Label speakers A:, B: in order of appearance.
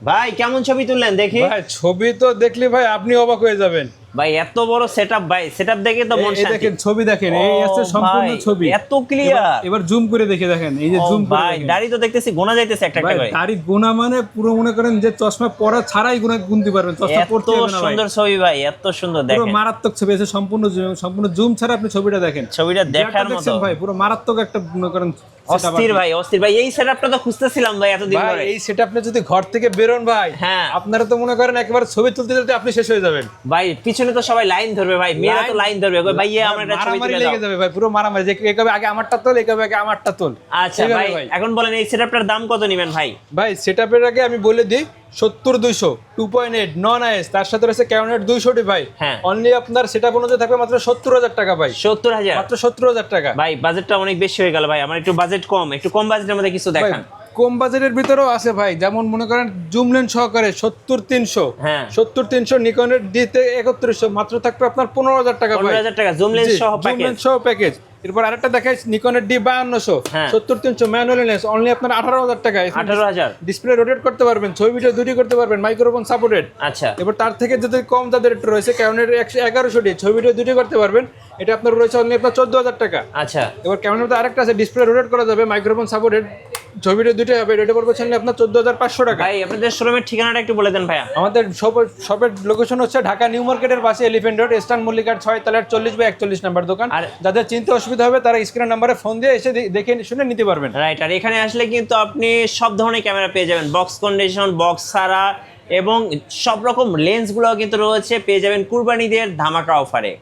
A: ভাই কেমন ছবি তুললেন দেখি।
B: ভাই ছবি তো দেখলে ভাই আপনি অবাক হয়ে যাবেন।
A: ভাই এত বড় সেটআপ, ভাই সেটআপ দেখে তো মন
B: এই
A: শান্তি।
B: দেখেন ছবি দেখেন, এই আছে সম্পূর্ণ
A: ভাই,
B: ছবি।
A: এত ক্লিয়ার।
B: এবার জুম করে দেখে দেখেন, এই যে জুম করে
A: ভাই
B: দেখেন।
A: দাড়ি তো দেখতেছি গোনা যাইতেছে একটা একটা
B: ভাই
A: করে।
B: দাড়ি গোনা মানে পুরো মনে করেন যে চশমা পরা ছাড়াই গুনতে পারবেন, চশমা
A: এত
B: পড়তে হবে না ভাই।
A: সুন্দর ছবি ভাই, এত সুন্দর
B: পুরো
A: দেখেন।
B: মারাত্মক ছবি আছে, সম্পূর্ণ জুম ছাড়া আপনি ছবিটা দেখেন।
A: ছবিটা দেখার
B: যেটা
A: মতো
B: দেখছেন ভাই পুরো মারাত্মক একটা মনে করেন
A: অস্থির ভাই, অস্থির ভাই। এই সেটআপটা তো খুঁজতেছিলাম ভাই এতদিন
B: ভাই
A: ধরে।
B: এই সেটা আপনি যদি ঘর থেকে বেরোন ভাই,
A: হ্যাঁ।
B: আপনারা তো মনে করেন একেবারে ছবি তুলতে তুলতে আপনি শেষ হয়ে যাবেন।
A: ভাই পিছনে তো সবাই লাইন ধরবে ভাই, মেয়েরা তো লাইন ধরবে, কই ভাই আমার একটা ছবি
B: মারামারি
A: তুলে দাও।
B: লেগে যাবে ভাই, পুরো মারামারি, যে কে কবে আগে আমারটা তোল, এ কবে আগে আমারটা তোল।
A: আচ্ছা
B: ঠিক আছে
A: ভাই, এখন বলেন এই সেটআপটার দাম কত নেবেন ভাই?
B: ভাই সেটআপের আগে আমি বলে দিই 70-200 2.8 নন আইএস, তার সাথে রয়েছে ক্যাবিনেট 200টি ভাই।
A: হ্যাঁ।
B: অনলি আপনার সেটআপ অনুযায়ী থাকবে মাত্র 70,000 টাকা ভাই।
A: 70,000
B: মাত্র 70,000 টাকা
A: ভাই, বাজেটটা অনেক বেশি হয়ে গেল ভাই, আমার একটু বাজেট কম, একটু কম বাজেটের মধ্যে কিছু
B: ভাই।
A: দেখান।
B: কম বাজেটের ভিতরেও আছে ভাই, যেমন মনে করেন জুম লেন্স সহকারে 70-300,
A: হ্যাঁ।
B: 70-300 নিকনের ডিতে 3100 মাত্র থাকবে আপনার 15,000 টাকা ভাই।
A: 15,000 টাকা জুম লেন্স সহ
B: জুম
A: প্যাকেজ।
B: লেন্স সহ প্যাকেজ। এরপর আরেকটা দেখাই নিকনের ডি 5200,
A: হ্যাঁ।
B: 70-300 ম্যানুয়াল লেন্স অনলি আপনার 18,000 টাকা।
A: 18,000
B: ডিসপ্লে রোটেট করতে পারবেন, ছবি ভিডিও দুটি করতে পারবেন, মাইক্রোফোন সাপোর্টেড।
A: আচ্ছা
B: এবার তার থেকে যদি কম যাদের একটু রয়েছে ক্যাবিনেট 11100 ছবি ভিডিও দুটি করতে পারবেন, এটা আপনার রয়েছে অনলি আপনার 14,000 টাকা।
A: আচ্ছা
B: এবার ক্যাবিনেট আরেকটা আছে, ডিসপ্লে রোটেট করা যাবে, মাইক্রোফোন সাপোর্টেড, ছবি ভিডিও দুটোই হবে, এটা পড়বে আপনার 14,500 টাকা।
A: ভাই আপনাদের শোরুমের ঠিকানাটা একটু বলে দেন ভাইয়া।
B: আমাদের শপের লোকেশন হচ্ছে ঢাকা নিউ মার্কেটের পাশে এলিফ্যান্ট রোড, ইস্টার্ন মল্লিকার 6 তলার 40/41 নাম্বার দোকান। আর যাদের চিনতে অসুবিধা হবে তারা স্ক্রিন নাম্বারে ফোন দিয়ে এসে দেখে শুনে নিতে পারবেন।
A: রাইট, আর এখানে আসলে কিন্তু আপনি সব ধরনের ক্যামেরা পেয়ে যাবেন, বক্স কন্ডিশন, বক্স ছাড়া, এবং সব রকম লেন্সগুলো কিন্তু রয়েছে, পেয়ে যাবেন কুরবানিদের ধামাকা অফারে।